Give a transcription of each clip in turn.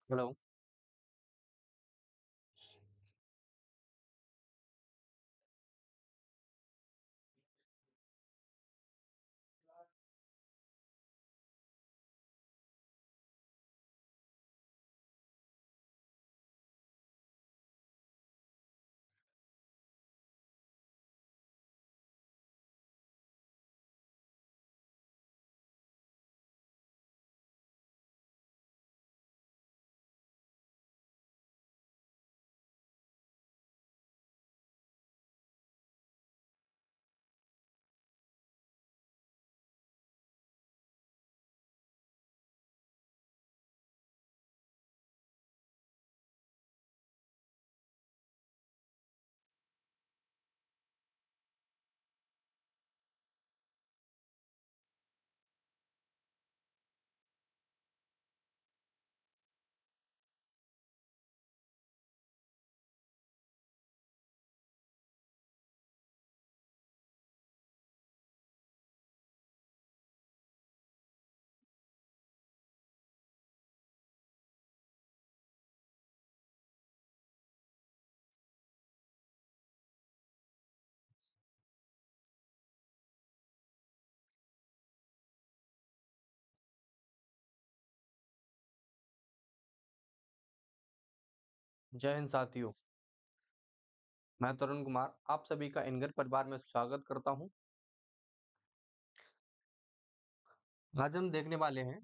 Hello. जय हिंद साथियों। मैं तरुण कुमार आप सभी का इनगर परिवार में स्वागत करता हूं। आज हम देखने वाले हैं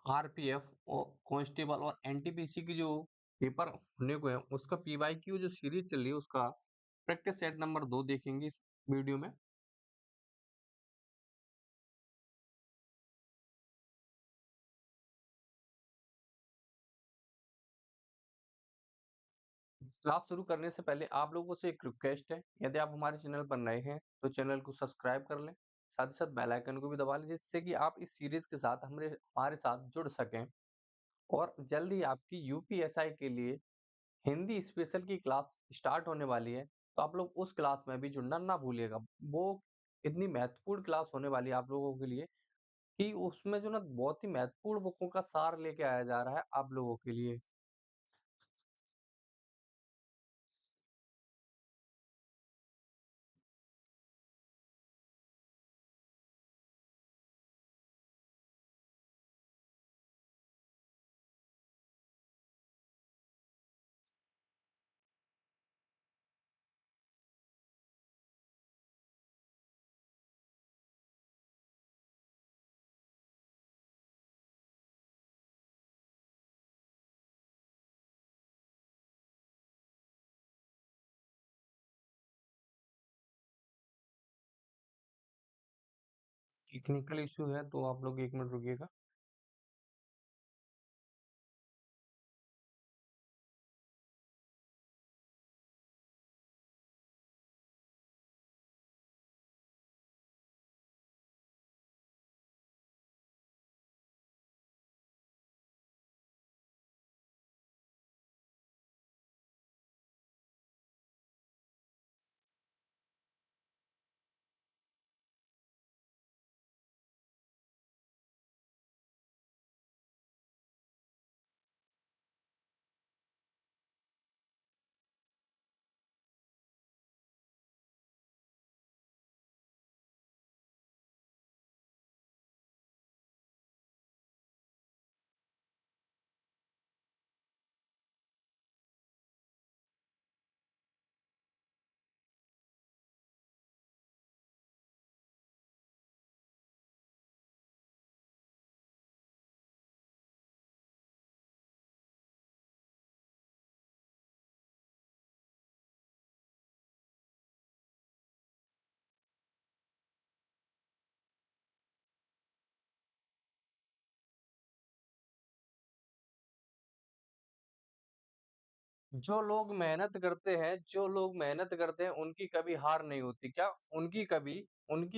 आरपीएफ और कांस्टेबल और एनटीपीसी की जो पेपर होने को है उसका पीवाईक्यू जो सीरीज चल रही है उसका प्रैक्टिस सेट नंबर 2 देखेंगे इस वीडियो में। क्लास शुरू करने से पहले आप लोगों से एक रिक्वेस्ट है, यदि आप हमारे चैनल पर नए हैं तो चैनल को सब्सक्राइब कर लें, साथ ही साथ बेल आइकन को भी दबा लें जिससे कि आप इस सीरीज के साथ हमारे साथ जुड़ सकें और जल्दी आपकी यूपीएसआई के लिए हिंदी स्पेशल की क्लास स्टार्ट होने वाली है, तो आप लोग उस क्लास में भी जुड़ना ना भूलिएगा। वो इतनी महत्वपूर्ण क्लास होने वाली है आप लोगों के लिए कि उसमें जो ना बहुत ही महत्वपूर्ण बुकों का सार लेके आया जा रहा है आप लोगों के लिए। टेक्निकल इश्यू है तो आप लोग 1 मिनट रुकिएगा। जो लोग मेहनत करते हैं उनकी कभी हार नहीं होती। क्या? उनकी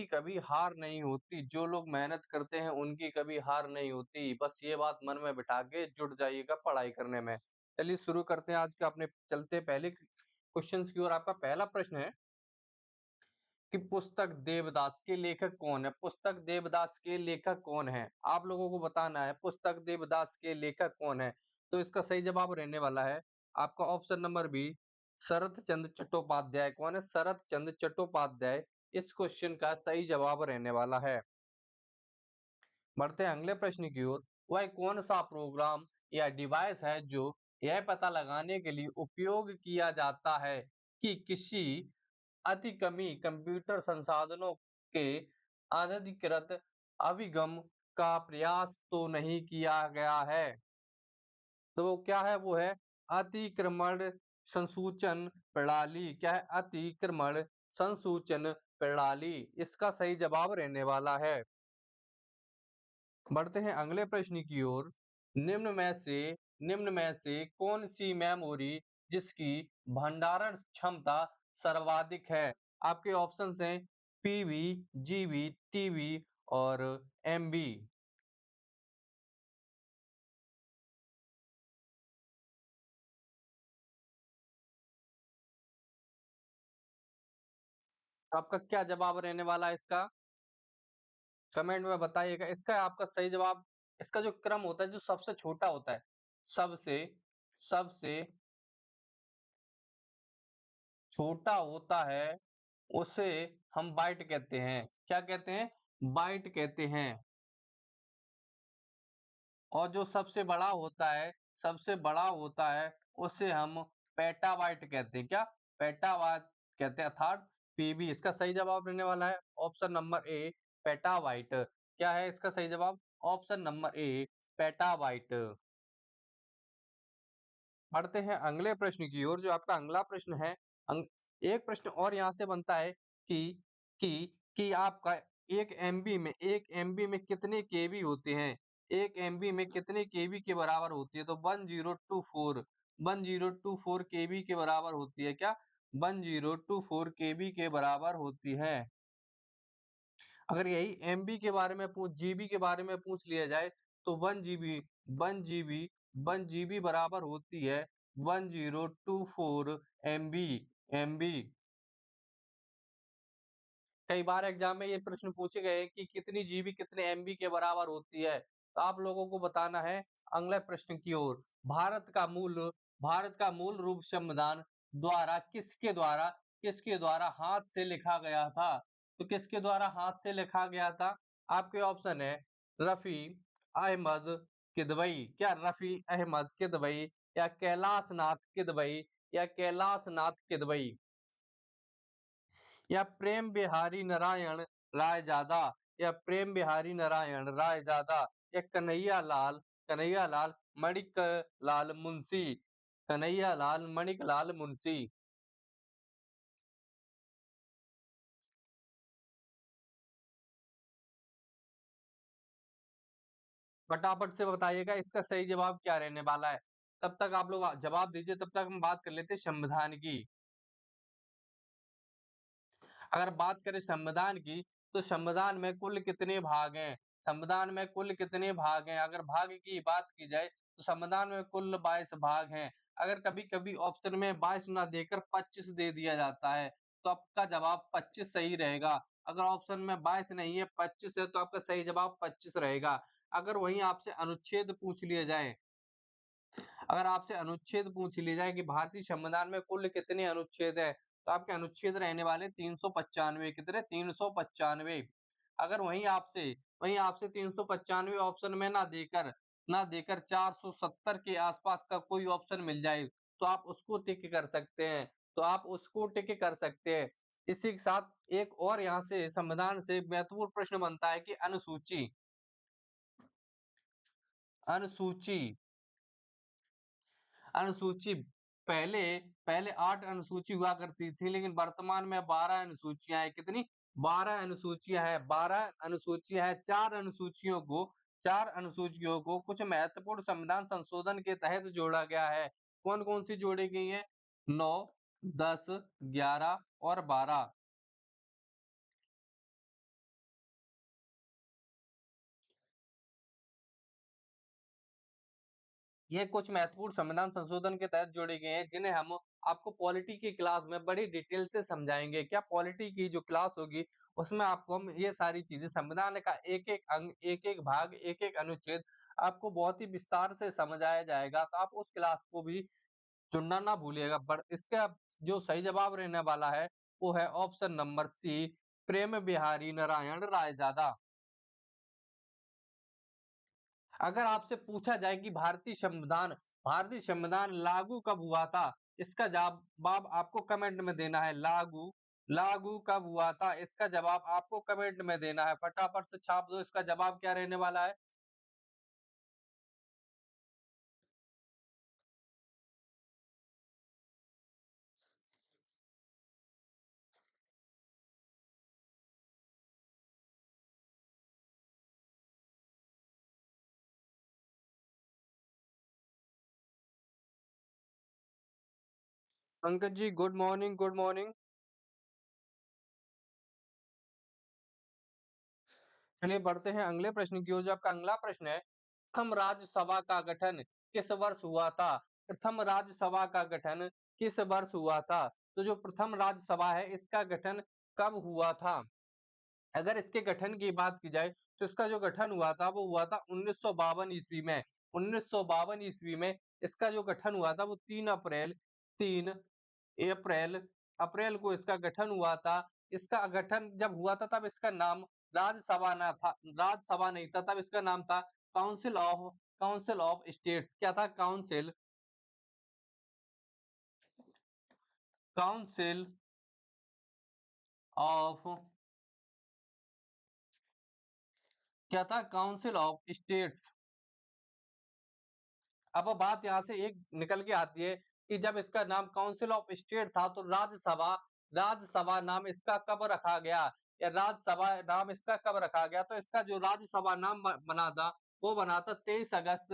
कभी हार नहीं होती। जो लोग मेहनत करते हैं उनकी कभी हार नहीं होती। बस ये बात मन में बिठा के जुट जाइएगा पढ़ाई करने में। चलिए शुरू करते हैं आज का अपने चलते पहले क्वेश्चंस की ओर। आपका पहला प्रश्न है कि पुस्तक देवदास के लेखक कौन है? पुस्तक देवदास के लेखक कौन है? आप लोगों को बताना है पुस्तक देवदास के लेखक कौन है? तो इसका सही जवाब रहने वाला है आपका ऑप्शन नंबर बी, शरत चंद्र चट्टोपाध्याय। कौन है? शरत चंद्र चट्टोपाध्याय इस क्वेश्चन का सही जवाब रहने वाला है। बढ़ते हैं अगले प्रश्न की ओर। वह कौन सा प्रोग्राम या डिवाइस है जो यह पता लगाने के लिए उपयोग किया जाता है कि किसी अतिक्रमी कंप्यूटर संसाधनों के अनधिकृत अभिगम का प्रयास तो नहीं किया गया है? तो वो क्या है? वो है अतिक्रमण संसूचन प्रणाली। क्या है? अतिक्रमण संसूचन प्रणाली इसका सही जवाब रहने वाला है। बढ़ते हैं अगले प्रश्न की ओर। निम्न में से निम्न में से कौन सी मेमोरी जिसकी भंडारण क्षमता सर्वाधिक है? आपके ऑप्शंस हैं पीबी, जीबी, टीबी और एमबी। आपका क्या जवाब रहने वाला है इसका? कमेंट में बताइएगा। इसका आपका सही जवाब, इसका जो क्रम होता है जो सबसे छोटा होता है, सबसे सबसे छोटा होता है उसे हम बाइट कहते हैं। क्या कहते हैं? बाइट कहते हैं। और जो सबसे बड़ा होता है, सबसे बड़ा होता है उसे हम पेटाबाइट कहते हैं। क्या? पेटाबाइट कहते हैं, अर्थात पीबी। इसका सही जवाब रहने वाला है ऑप्शन नंबर ए, पेटाबाइट। क्या है इसका सही जवाब? Option number A, petabyte. बढ़ते हैं अगले प्रश्न की ओर। जो आपका अगला प्रश्न है, एक प्रश्न और यहाँ से बनता है कि कि आपका 1 एमबी में कितने केबी होते हैं? 1 एमबी में कितने केबी के बराबर होती है? तो 1024 केबी के बराबर होती है। क्या? 1024 केबी के बराबर होती है। अगर यही एमबी के बारे में जीबी के बारे में पूछ लिया जाए तो 1 जीबी बराबर होती है 1024 एमबी। कई बार एग्जाम में ये प्रश्न पूछे गए कि कितनी जीबी कितने एमबी के बराबर होती है। तो आप लोगों को बताना है अगले प्रश्न की ओर। भारत का मूल रूप संविधान किसके द्वारा हाथ से लिखा गया था? तो किसके द्वारा हाथ से लिखा गया था? आपके ऑप्शन है रफी अहमद किदवई। क्या? रफी अहमद किदवई या कैलाश नाथ किदवई या कैलाश नाथ किदवई या प्रेम बिहारी नारायण रायजादा या प्रेम बिहारी नारायण रायजादा या कन्हैया लाल मणिक लाल मुंशी, कन्हैया लाल मणिक लाल मुंशी। फटाफट से बताइएगा इसका सही जवाब क्या रहने वाला है। तब तक आप लोग जवाब दीजिए, तब तक हम बात कर लेते हैं संविधान की। अगर बात करें संविधान की, तो संविधान में कुल कितने भाग हैं? संविधान में कुल कितने भाग हैं? अगर भाग की बात की जाए तो संविधान में कुल 22 भाग हैं। अगर कभी-कभी ऑप्शन में 22 ना देकर 25 दे दिया जाता है, तो आपका जवाब 25 सही रहेगा। अगर ऑप्शन में 22 नहीं है, 25 है, तो आपका सही जवाब 25 रहेगा। अगर वहीं आपसे अनुच्छेद पूछ लिया जाए, अगर आपसे अनुच्छेद पूछ लिया जाए कि भारतीय संविधान में कुल कितने अनुच्छेद है, तो आपके अनुच्छेद रहने वाले 395। कितने? 395। अगर वहीं आपसे 395 ऑप्शन में ना देकर 470 के आसपास का कोई ऑप्शन मिल जाए, तो आप उसको टिक कर सकते हैं। तो आप उसको टिक कर सकते हैं। इसी के साथ एक और यहाँ से संविधान से महत्वपूर्ण प्रश्न बनता है कि अनुसूची अनुसूची पहले पहले 8 अनुसूची हुआ करती थी, लेकिन वर्तमान में 12 अनुसूचियां हैं। कितनी? 12 अनुसूचियां हैं। 12 अनुसूचियां हैं। 4 अनुसूचियों को कुछ महत्वपूर्ण संविधान संशोधन के तहत जोड़ा गया है। कौन कौन सी जोड़ी गई है? 9, 10, 11 और 12। ये कुछ महत्वपूर्ण संविधान संशोधन के तहत जोड़े गए हैं, जिन्हें हम आपको पॉलिटी की क्लास में बड़ी डिटेल से समझाएँगे। क्या पॉलिटी की जो क्लास होगी, उसमें आपको हम ये सारी चीज़ें संविधान का एक-एक अंग, एक-एक भाग, एक-एक अनुच्छेद आपको बहुत ही विस्तार से समझाया जाएगा। तो आप उस क्लास को भी चुनना ना भूलिएगा। पर इसका जो सही जवाब रहने वाला है, वो है ऑप्शन नंबर सी, प्रेम बिहारी नारायण रायजादा। अगर आपसे पूछा जाए कि भारतीय संविधान लागू कब हुआ था? इसका जवाब आपको कमेंट में देना है। लागू लागू कब हुआ था? इसका जवाब आपको कमेंट में देना है। फटाफट से छाप दो, इसका जवाब क्या रहने वाला है? Pankaj ji, good morning, good morning. चलिए बढ़ते हैं अगले प्रश्न की ओर। जो आपका अगला प्रश्न है, प्रथम राज्यसभा का गठन किस वर्ष हुआ था? प्रथम राज्यसभा का गठन किस वर्ष हुआ था? तो जो प्रथम राज्यसभा है, इसका गठन कब हुआ था? अगर इसके गठन की बात की जाए, तो इसका जो गठन हुआ था, वो हुआ था 1952 ईस्वी में। 1952 ईस्वी में इसका जो गठन हुआ था, वो 3 अप्रैल अप्रैल को इसका गठन हुआ था। इसका गठन जब हुआ था, तब इसका नाम राज्यसभा नहीं था, तब इसका नाम था काउंसिल ऑफ स्टेट्स। क्या था? काउंसिल ऑफ क्या था? Council of states. अब वो बात यहाँ से एक निकल के आती है कि जब इसका नाम काउंसिल ऑफ स्टेट था, तो राज्यसभा राज्यसभा नाम इसका कब रखा गया, या राज्यसभा नाम इसका कब रखा गया? तो इसका जो राज्यसभा नाम बना था, वो बना था 23 अगस्त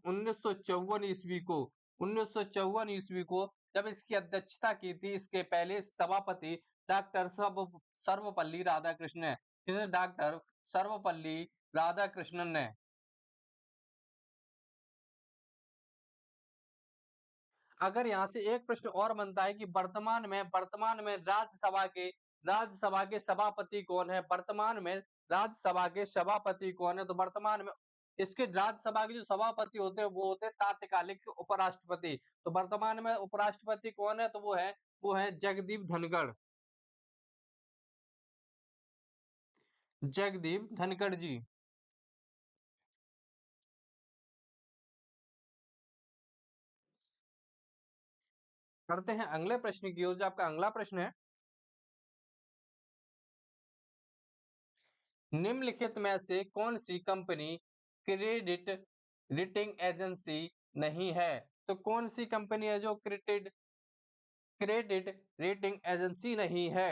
1954 ईस्वी को। 1954 ईस्वी को जब इसकी अध्यक्षता की थी इसके पहले सभापति डॉक्टर सर्वपल्ली राधाकृष्णन। डॉक्टर सर्वपल्ली राधाकृष्णन ने। अगर यहाँ से एक प्रश्न और बनता है कि वर्तमान में राज्यसभा के सभापति कौन है? वर्तमान में राज्यसभा के सभापति कौन है? तो वर्तमान में इसके राज्यसभा के जो सभापति होते हैं, वो होते हैं तात्कालिक उपराष्ट्रपति। तो वर्तमान में उपराष्ट्रपति कौन है? तो वो है जगदीप धनखड़। जगदीप धनखड़ जी। करते हैं अगले प्रश्न की ओर। जो आपका अगला प्रश्न है, निम्नलिखित में से कौन सी कंपनी क्रेडिट रेटिंग एजेंसी नहीं है? तो कौन सी कंपनी है जो क्रेडिट रेटिंग एजेंसी नहीं है?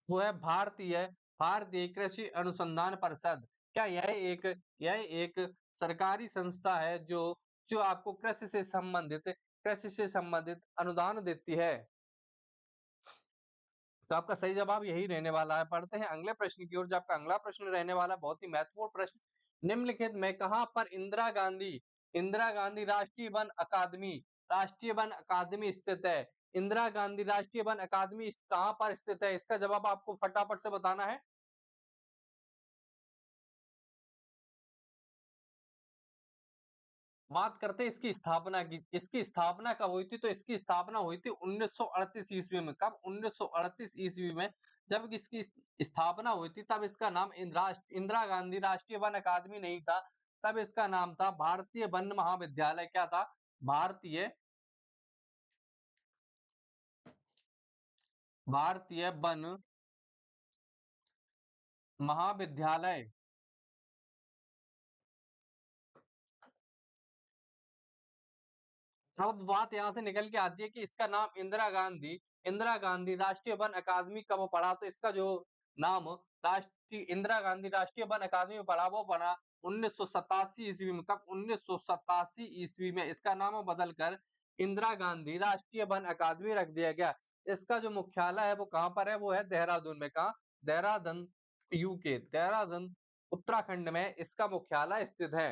वो है भारतीय कृषि अनुसंधान परिषद। क्या यह एक सरकारी संस्था है जो जो आपको कृषि से संबंधित अनुदान देती है? तो आपका सही जवाब यही रहने वाला है। पढ़ते हैं अगले प्रश्न की ओर। जो आपका अगला प्रश्न रहने वाला है, बहुत ही महत्वपूर्ण प्रश्न। निम्नलिखित में कहाँ पर इंदिरा गांधी राष्ट्रीय वन अकादमी स्थित है? इंदिरा गांधी राष्ट्रीय वन अकादमी कहाँ पर स्थित है? इसका जवाब आपको फटाफट से बताना है। बात करते हैं इसकी स्थापना की। इसकी स्थापना कब हुई थी? तो इसकी स्थापना हुई थी 1938 ईस्वी में। कब? 1938 ईस्वी में जब इसकी स्थापना हुई थी, तब इसका नाम इंदिरा गांधी राष्ट्रीय वन अकादमी नहीं था। तब इसका नाम था भारतीय वन महाविद्यालय। क्या था? भारतीय भारतीय वन महाविद्यालय। अब बात यहाँ से निकल के आती है कि इसका नाम इंदिरा गांधी राष्ट्रीय वन अकादमी कब पड़ा? तो इसका जो नाम राष्ट्रीय इंदिरा गांधी राष्ट्रीय वन अकादमी में पड़ा, वो बना 1987 ईस्वी में। कब? 1987 ईस्वी में इसका नाम बदल कर इंदिरा गांधी राष्ट्रीय वन अकादमी रख दिया गया। इसका जो मुख्यालय है, वो कहाँ पर है? वो है देहरादून में। कहाँ? देहरादून यूके, देहरादून उत्तराखंड में इसका मुख्यालय स्थित है।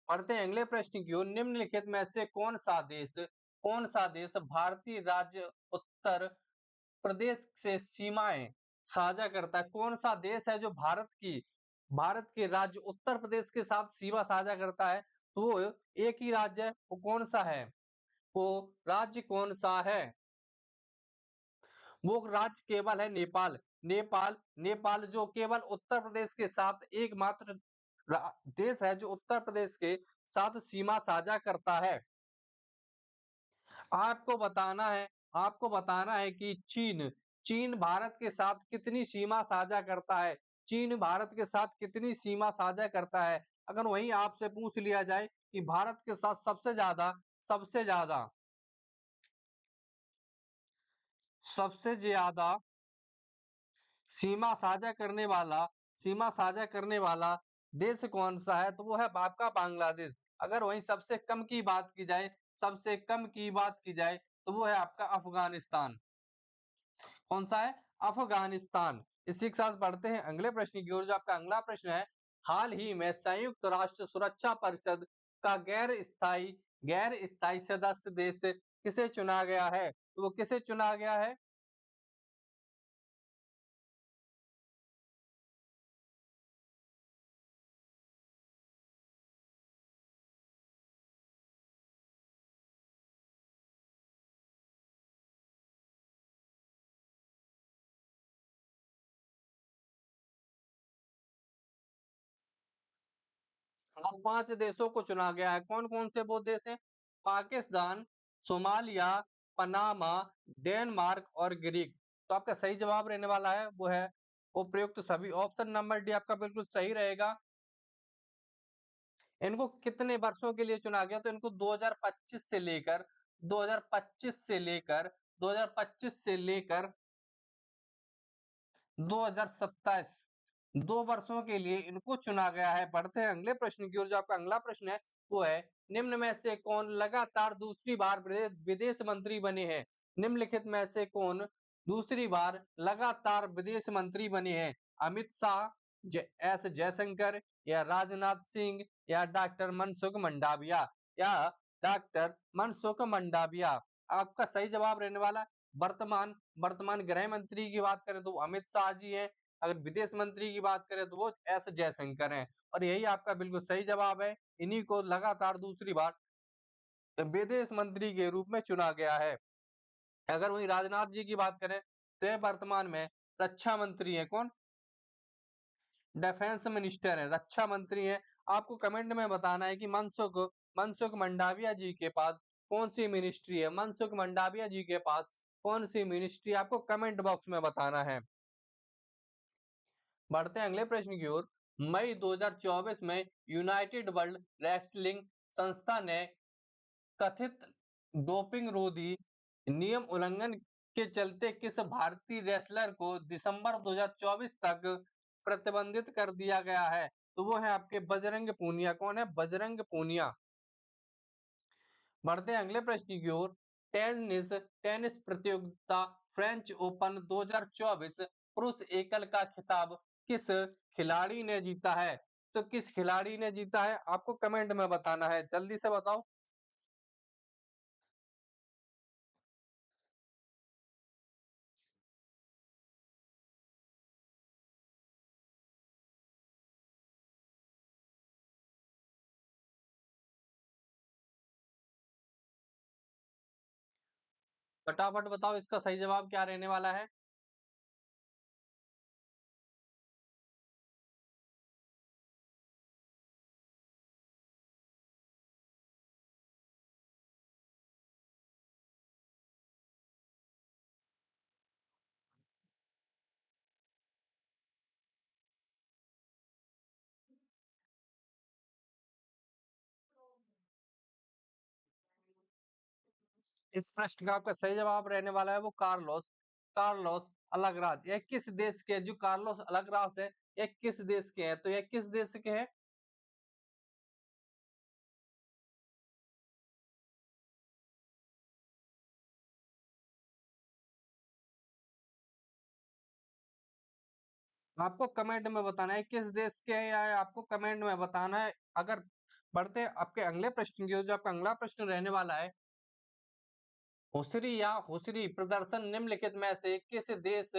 पढ़ते हैं अगले प्रश्न की ओर। निम्नलिखित में से कौन सा देश भारतीय राज्य उत्तर प्रदेश से सीमाएं साझा करता है? कौन सा देश है जो भारत के राज्य उत्तर प्रदेश के साथ सीमा साझा करता है? तो वो एक ही राज्य है, वो कौन सा है? वो राज्य कौन सा है? वो राज्य केवल है नेपाल। नेपाल जो केवल उत्तर प्रदेश के साथ एकमात्र देश है जो उत्तर प्रदेश के साथ सीमा साझा करता है। आपको बताना है आपको बताना है कि चीन भारत के साथ कितनी सीमा साझा करता है? चीन भारत के साथ कितनी सीमा साझा करता है? अगर वहीं आपसे पूछ लिया जाए कि भारत के साथ सबसे ज्यादा सीमा साझा करने वाला सीमा साझा करने वाला देश कौन सा है? तो वो है आपका बांग्लादेश। अगर वहीं सबसे कम की बात की जाए तो वो है आपका अफगानिस्तान। कौन सा है? अफगानिस्तान। इसी के साथ बढ़ते हैं अगले प्रश्न की ओर। जो आपका अगला प्रश्न है, हाल ही में संयुक्त राष्ट्र सुरक्षा परिषद का गैर स्थायी सदस्य देश किसे चुना गया है? तो वो किसे चुना गया है? 5 देशों को चुना गया है। कौन-कौन से वो देश हैं? पाकिस्तान, सोमालिया, पनामा, डेनमार्क और ग्रीक। तो आपका सही जवाब रहने वाला है वो है उपयुक्त सभी। ऑप्शन नंबर डी आपका बिल्कुल सही रहेगा। इनको कितने वर्षों के लिए चुना गया? तो इनको 2025 से लेकर 2027 2 वर्षों के लिए इनको चुना गया है। बढ़ते हैं अगले प्रश्न की ओर। जो आपका अगला प्रश्न है वो है, निम्न में से कौन लगातार दूसरी बार विदेश मंत्री बने हैं? निम्नलिखित में से कौन दूसरी बार लगातार विदेश मंत्री बने हैं? अमित शाह, एस जयशंकर या राजनाथ सिंह या डॉक्टर मनसुख मंडाविया या डॉक्टर मनसुख मंडाविया। आपका सही जवाब रहने वाला वर्तमान वर्तमान गृह मंत्री की बात करें तो वो अमित शाह जी हैं। अगर विदेश मंत्री की बात करें तो वो एस जयशंकर हैं। और यही आपका बिल्कुल सही जवाब है। इन्हीं को लगातार दूसरी बार विदेश मंत्री के रूप में चुना गया है। अगर वही राजनाथ जी की बात करें तो ये वर्तमान में रक्षा मंत्री है। कौन? डिफेंस मिनिस्टर है, रक्षा मंत्री है। आपको कमेंट में बताना है कि मनसुख मंडाविया जी के पास कौन सी मिनिस्ट्री है? मनसुख मंडाविया जी के पास कौन सी मिनिस्ट्री? आपको कमेंट बॉक्स में बताना है। बढ़ते हैं अगले प्रश्न की ओर। मई 2024 में यूनाइटेड वर्ल्ड रेसलिंग संस्था ने कथित डोपिंग रोधी नियम उल्लंघन के चलते किस भारतीय रेसलर को दिसंबर 2024 तक प्रतिबंधित कर दिया गया है? तो वो है आपके बजरंग पूनिया। कौन है? बजरंग पूनिया। बढ़ते हैं अगले प्रश्न की ओर। टेनिस प्रतियोगिता फ्रेंच ओपन 2024 पुरुष एकल का खिताब किस खिलाड़ी ने जीता है? तो किस खिलाड़ी ने जीता है? आपको कमेंट में बताना है, जल्दी से बताओ। फटाफट बताओ इसका सही जवाब क्या रहने वाला है। इस प्रश्न का आपका सही जवाब रहने वाला है वो कार्लोस कार्लोस अलगराज। यह किस देश के? जो कार्लोस अलगराज है यह किस देश के हैं? तो यह किस देश के हैं? आपको कमेंट में बताना है किस देश के हैं, या आपको कमेंट में बताना है। अगर बढ़ते हैं आपके अगले प्रश्न की ओर, जो आपका अगला प्रश्न रहने वाला है, हुसरी या हुसरी प्रदर्शन निम्नलिखित में से किस देश,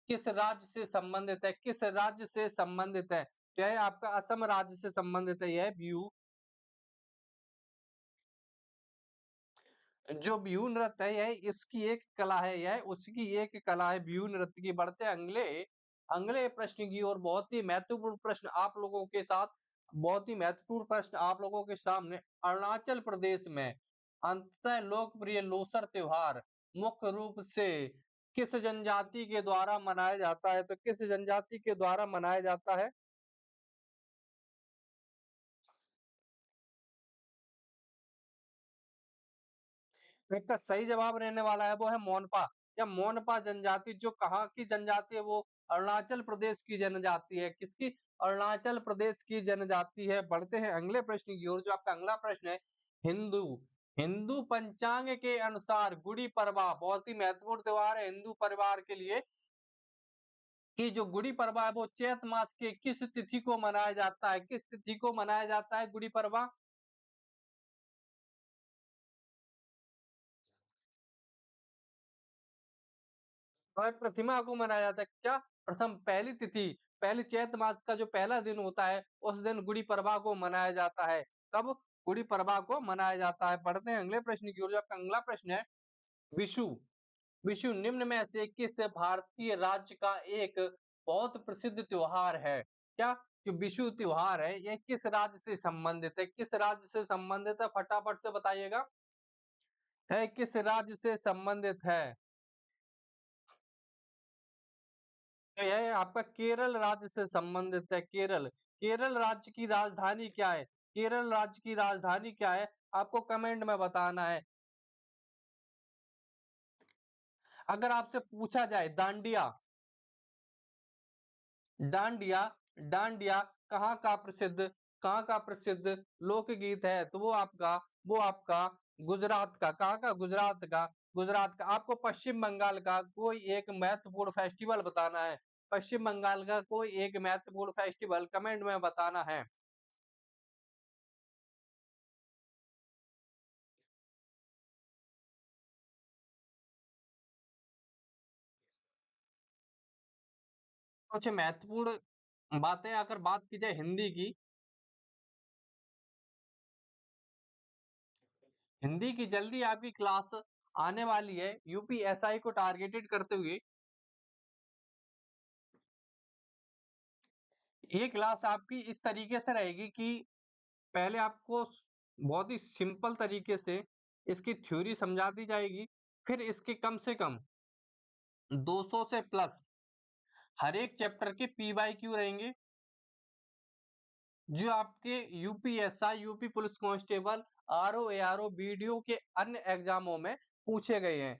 किस राज्य से संबंधित है? किस राज्य से संबंधित है? क्या है आपका असम राज्य से संबंधित है यह बिहू। जो बिहू नृत्य है यह इसकी एक कला है, यह उसकी एक कला है बिहू नृत्य की। बढ़ते हैं अगले अगले प्रश्न की ओर। बहुत ही महत्वपूर्ण प्रश्न आप लोगों के साथ, बहुत ही महत्वपूर्ण प्रश्न आप लोगों के सामने। अरुणाचल प्रदेश में अंततः लोकप्रिय लोसर त्योहार मुख्य रूप से किस जनजाति के द्वारा मनाया जाता है? तो किस जनजाति के द्वारा मनाया जाता है? तो इसका सही जवाब रहने वाला है वो है मोनपा, या मोनपा जनजाति। जो कहाँ की जनजाति है? वो अरुणाचल प्रदेश की जनजाति है। किसकी? अरुणाचल प्रदेश की जनजाति है। बढ़ते हैं अगले प्रश्न की ओर। जो आपका अगला प्रश्न है, हिंदू हिंदू पंचांग के अनुसार गुड़ी पड़वा बहुत ही महत्वपूर्ण त्योहार है हिंदू परिवार के लिए, कि जो गुड़ी पड़वा है वो चैत मास के किस तिथि को मनाया जाता है? किस तिथि को मनाया जाता है गुड़ी पड़वा? और प्रतिमा को मनाया जाता है क्या? प्रथम पहली तिथि, पहली चैत मास का जो पहला दिन होता है उस दिन गुड़ी पड़वा को मनाया जाता है। कब गुड़ी पड़वा को मनाया जाता है? बढ़ते हैं अगले प्रश्न की ओर। जो आपका अगला प्रश्न है, विषु विषु निम्न में से किस भारतीय राज्य का एक बहुत प्रसिद्ध त्योहार है? क्या जो विषु त्योहार है ये किस राज्य से संबंधित है? किस राज्य से संबंधित है? फटाफट से बताइएगा। है किस राज्य से संबंधित है? तो यह आपका केरल राज्य से संबंधित है। केरल केरल राज्य की राजधानी क्या है? केरल राज्य की राजधानी क्या है? आपको कमेंट में बताना है। अगर आपसे पूछा जाए दांडिया, डांडिया डांडिया कहाँ का प्रसिद्ध लोकगीत है? तो वो आपका गुजरात का। कहाँ का? गुजरात का। गुजरात का। आपको पश्चिम बंगाल का कोई एक महत्वपूर्ण फेस्टिवल बताना है। पश्चिम बंगाल का कोई एक महत्वपूर्ण फेस्टिवल कमेंट में बताना है। कुछ महत्वपूर्ण बातें अगर बात की जाए हिंदी की, हिंदी की जल्दी आपकी क्लास आने वाली है यूपीएसआई को टारगेटेड करते हुए। ये क्लास आपकी इस तरीके से रहेगी कि पहले आपको बहुत ही सिंपल तरीके से इसकी थ्योरी समझा दी जाएगी, फिर इसके कम से कम 200 से प्लस हर एक चैप्टर के पीवाईक्यू रहेंगे, जो आपके UPSI, UP police constable, RO, ARO, BDO के अन्य एग्जामों में पूछे गए हैं।